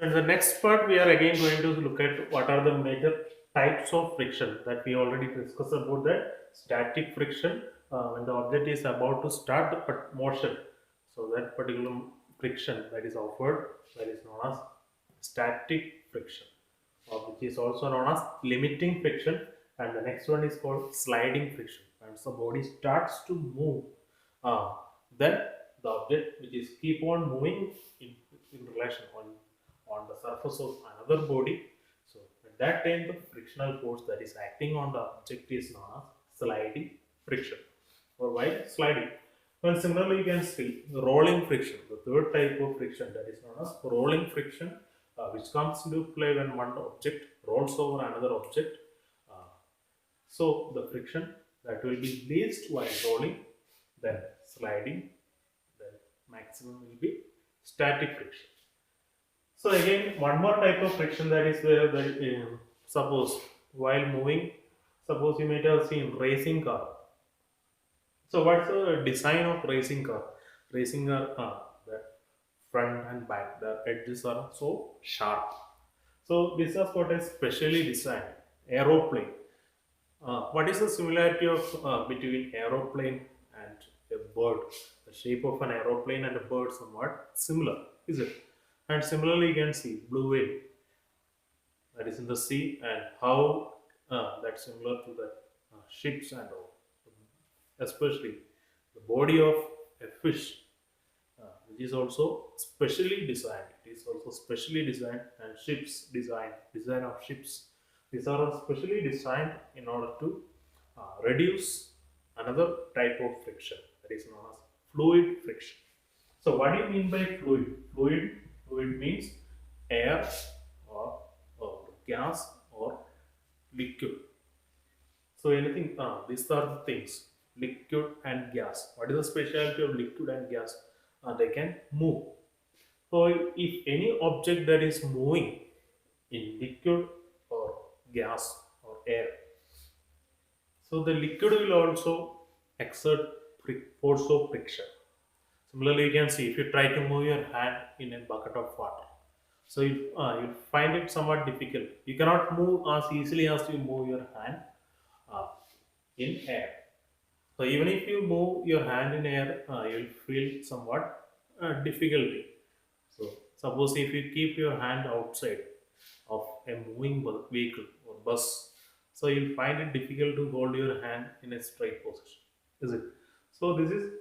In the next part, we are again going to look at what are the major types of friction that we already discussed about that static friction when the object is about to start the motion. So that particular friction that is offered that is known as static friction, which is also known as limiting friction, and the next one is called sliding friction. Once the body starts to move, uh, then the object which is keep on moving in relation on the surface of another body. So at that time, the frictional force that is acting on the object is known as sliding friction, or while sliding. Well, similarly, you can see rolling friction, the third type of friction that is known as rolling friction, which comes into play when one object rolls over another object. Uh, so the friction that will be least while rolling, then sliding, then maximum will be static friction. So again, one more type of friction that is there. That suppose while moving, suppose you might have seen racing car. So what's the design of racing car? Racing car, the front and back, the edges are so sharp. So this is what is specially designed aeroplane. What is the similarity of between aeroplane and a bird? The shape of an aeroplane and a bird somewhat similar, is it? And similarly, you can see blue whale that is in the sea, and how that's similar to the ships and all, especially the body of a fish, which is also specially designed. It is also specially designed, and ships design of ships. These are all specially designed in order to reduce another type of friction that is known as fluid friction. So, what do you mean by fluid? Fluid means air or gas or liquid. So anything, these are the things, liquid and gas. What is the specialty of liquid and gas? They can move. So if any object that is moving in liquid or gas or air, so the liquid will also exert force of friction. Similarly, you can see if you try to move your hand in a bucket of water, so you find it somewhat difficult. You cannot move as easily as you move your hand uh, in air. So even if you move your hand in air, you'll feel somewhat difficulty. So suppose if you keep your hand outside of a moving vehicle or bus, so you'll find it difficult to hold your hand in a straight position. Is it? So this is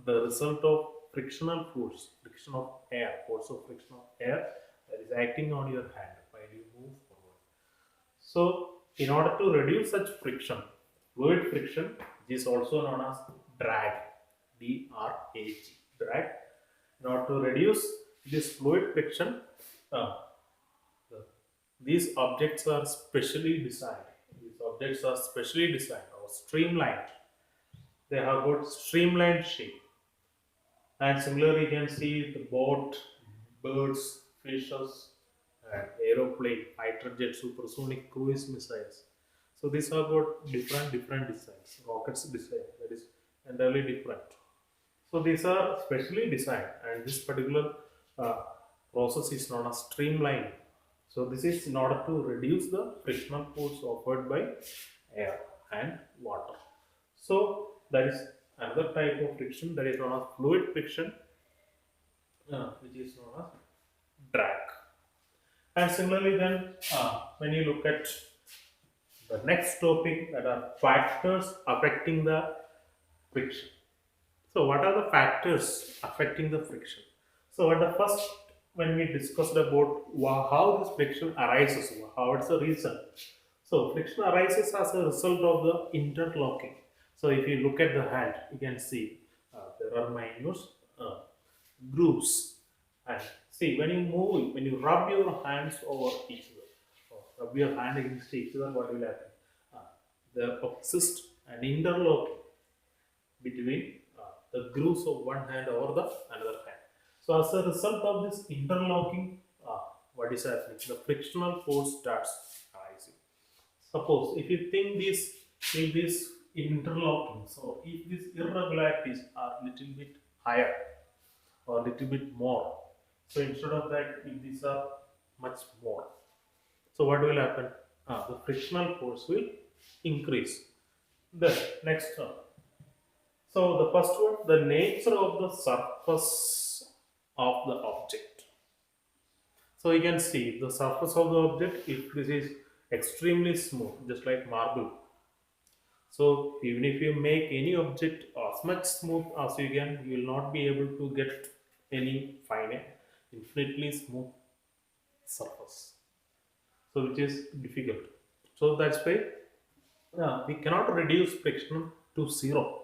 the result of frictional force, friction of air, force of friction of air that is acting on your hand while you move forward. So, in order to reduce such friction, fluid friction, which is also known as drag, D-R-A-G, drag. In order to reduce this fluid friction, uh, the- these objects are specially designed. These objects are specially designed or streamlined. They have got streamlined shape. And similarly, you can see the boat, birds, fishes, and aeroplane, fighter jet, supersonic cruise missiles. So these are got different designs. Rockets design that is entirely different. So these are specially designed, and this particular uh, process is known as streamlining. So this is in order to reduce the frictional force offered by air and water. So that is another type of friction that is known as fluid friction, which is known as drag. And similarly, then when you look at the next topic, that are factors affecting the friction. So, what are the factors affecting the friction? So, at the first, when we discussed about how this friction arises, how it's the reason. So, friction arises as a result of the interlocking. So, if you look at the hand, you can see there are minute uh, grooves. And see, when you move, when you rub your hands over each other, or rub your hand against each other, what will happen? Uh, there exists an interlocking between the grooves of one hand over the another hand. So as a result of this interlocking, what is happening? The frictional force starts arising. Suppose if you think if these interlockings or if these irregularities are little bit higher or little bit more, So instead of that, if these are much more, so what will happen? The frictional force will increase. The next one. So the first one, the nature of the surface of the object. So you can see the surface of the object, if this is extremely smooth, just like marble. So even if you make any object as much smooth as you can, you will not be able to get any fine, infinitely smooth surface. So which is difficult. So that's why we cannot reduce friction to zero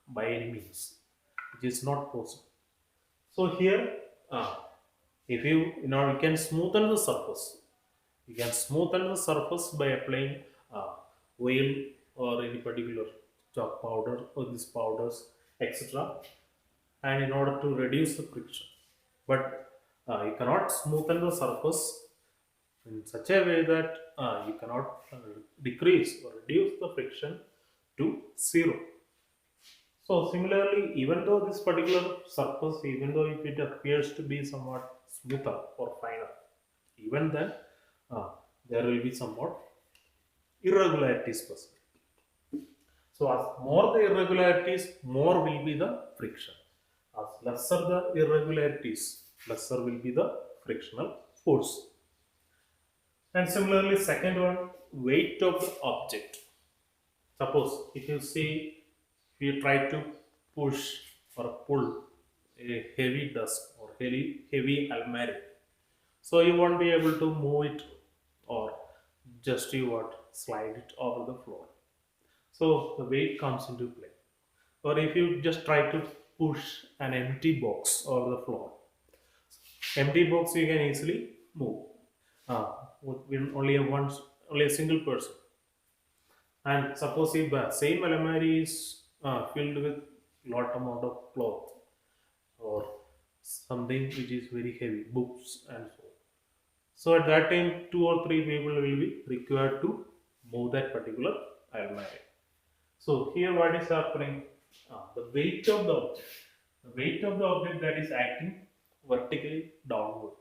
by any means, which is not possible. So here, uh, if you can smoothen the surface. You can smoothen the surface by applying oil or any particular chalk powder or these powders, etc. And in order to reduce the friction, but you cannot smoothen the surface in such a way that you cannot decrease or reduce the friction to zero. So similarly, even though this particular surface, even though if it appears to be somewhat smoother or finer, even then uh, there will be somewhat irregularities present. So as more the irregularities, more will be the friction. As lesser the irregularities, lesser will be the frictional force. And similarly, second one, weight of the object. Suppose if you see, if you try to push or pull a heavy desk or heavy almari, so you won't be able to move it or just you what slide it over the floor. So the weight comes into play. Or if you just try to push an empty box over the floor, empty box you can easily move. With only only a single person. And suppose if the same alamari is filled with lot amount of cloth or something which is very heavy, books and so on. So at that time, two or three people will be required to move that particular almari. So here what is happening? The weight of the object. The weight of the object that is acting vertically downward.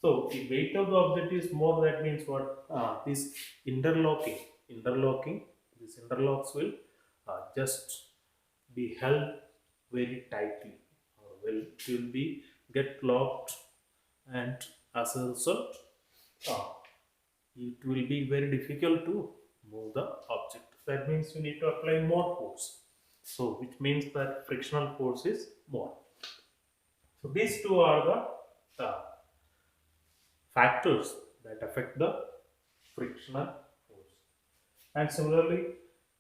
So the weight of the object is more. That means what? This interlocking. These interlocks will just be held very tightly. It will be get locked, and as a result, uh, it will be very difficult to move the object. That means you need to apply more force. So which means that frictional force is more. So these two are the factors that affect the frictional force. And similarly,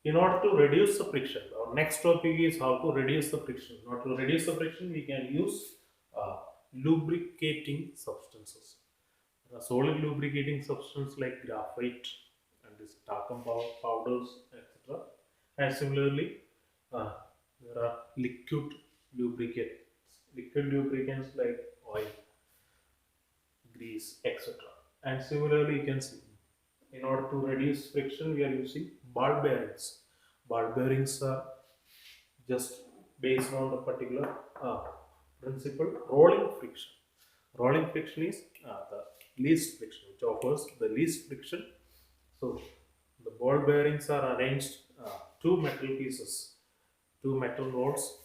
in order to reduce the friction, our next topic is how to reduce the friction. In order to reduce the friction, we can use uh, lubricating substances. Solid lubricating substance like graphite and this talcum powders, etc. And similarly, uh, there are liquid lubricants like oil, grease, etc. And similarly, you can see in order to reduce friction, we are using ball bearings. Ball bearings are just based on the particular uh, principle rolling friction. Rolling friction is the least friction, which offers the least friction. So the ball bearings are arranged two metal pieces, two metal rods,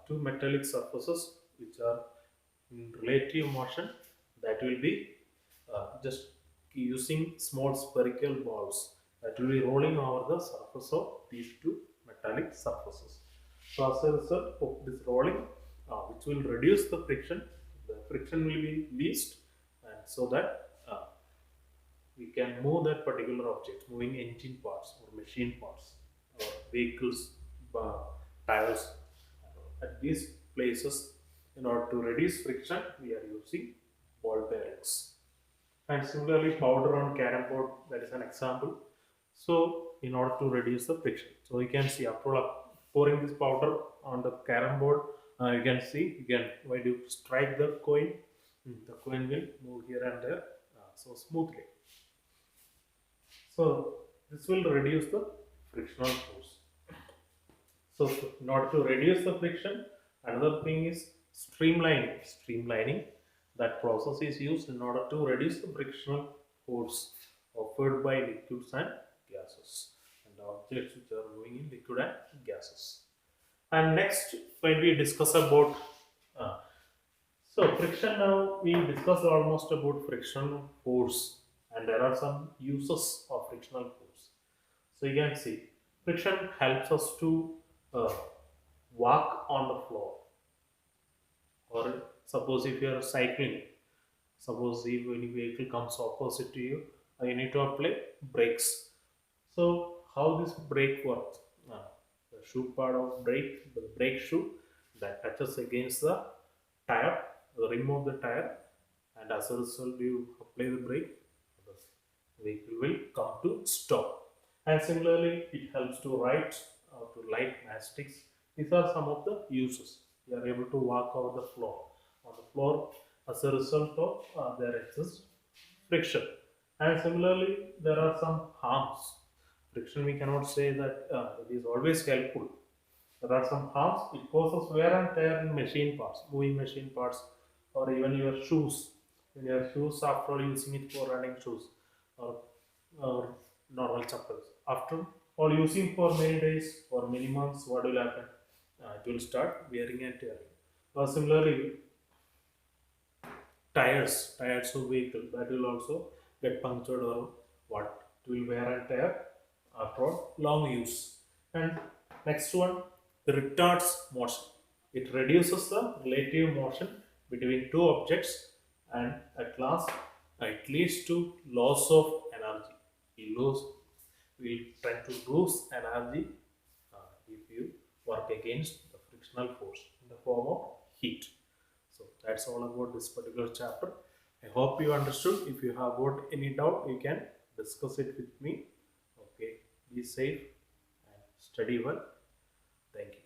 two metallic surfaces which are in relative motion, that will be just using small spherical balls that will be rolling over the surface of these two metallic surfaces. So as a result of this rolling, which will reduce the friction will be least, and so that we can move that particular object, moving engine parts or machine parts or vehicles, uh, tires. At these places, in order to reduce friction, we are using ball bearings. And similarly, powder on carom board, that is an example. So, in order to reduce the friction, so you can see after pouring this powder on the carom board, you can see when you strike the coin, the coin will move here and there so smoothly. So this will reduce the frictional force. So in order to reduce the friction, another thing is streamlining. Streamlining. That process is used in order to reduce the frictional force offered by liquids and gases and objects which are moving in liquid and gases. And next, when we discuss about uh, friction, now we discussed almost about frictional force, and there are some uses of frictional force. So you can see friction helps us to uh, walk on the floor, or suppose if you are cycling, suppose if any vehicle comes opposite to you, you need to apply brakes. So how this brake works? The shoe part of brake, the brake shoe that touches against the tire, remove the tire, and as a result you apply the brake, the vehicle will come to stop. And similarly, it helps to write or to light matchsticks. These are some of the uses. You are able to walk over the floor. On the floor, as a result of there exists friction. And similarly, there are some harms. Friction, we cannot say that it is always helpful. There are some harms. It causes wear and tear in machine parts, moving machine parts, or even your shoes. In your shoes, after using it for running shoes, or, or normal chappals. After all using for many days or many months, what will happen? It will start wearing and tearing. Or similarly, tires of vehicle that will also get punctured or what, it will wear and tear after long use. And next one, the retards motion. It reduces the relative motion between two objects, and at last it leads to loss of energy. We tend to lose energy if you work against the frictional force in the form of heat. So that's all about this particular chapter. I hope you understood. If you have got any doubt, you can discuss it with me. Okay, be safe and study well. Thank you.